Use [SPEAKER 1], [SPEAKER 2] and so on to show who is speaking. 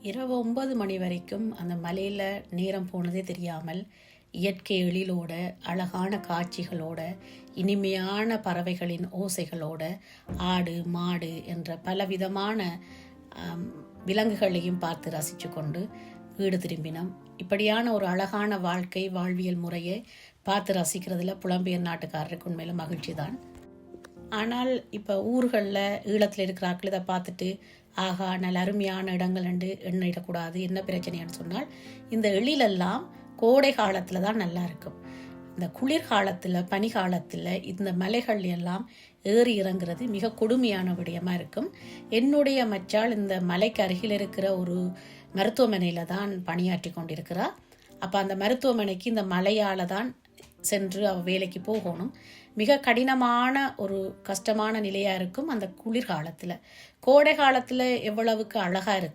[SPEAKER 1] இரவு 9 மணி வரைக்கும் அந்த மலையில் நேரம் போனதே தெரியாமல் இயற்கை எழிலோட அழகான காட்சிகளோட இனிமையான பறவைகளின் ஓசைகளோட ஆடு மாடு என்ற பலவிதமான விலங்குகளையும் பார்த்து ரசித்து கொண்டு வீடு திரும்பினோம். இப்படியான ஒரு அழகான வாழ்வியல் முறையை பார்த்து ரசிக்கிறதுல புலம்பெயர் நாட்டுக்காரருக்கு உண்மையில மகிழ்ச்சி தான். ஆனால் இப்போ ஊர்களில் ஈழத்தில் இருக்கிற ஆட்கள் இதை பார்த்துட்டு ஆகா நல்ல அருமையான இடங்கள் எண்ணிடக்கூடாது, என்ன பிரச்சனைன்னு சொன்னால் இந்த எழிலெல்லாம் கோடை காலத்தில் தான் நல்லா இருக்கும். இந்த குளிர்காலத்தில் பனி காலத்தில் இந்த மலைகள் எல்லாம் ஏறி இறங்குறது மிக கொடுமையான விடயமாக இருக்கும். என்னுடைய மச்சாள் இந்த மலைக்கு அருகில் இருக்கிற ஒரு மருத்துவமனையில் தான் பணியாற்றி கொண்டிருக்கிறார். அப்போ அந்த மருத்துவமனைக்கு இந்த மலையால் தான் சென்று வேலைக்கு போகணும். மிக கடினமான ஒரு கஷ்டமான நிலையாக இருக்கும் அந்த குளிர்காலத்தில். கோடை காலத்தில் எவ்வளவுக்கு அழகாக இருக்கும்.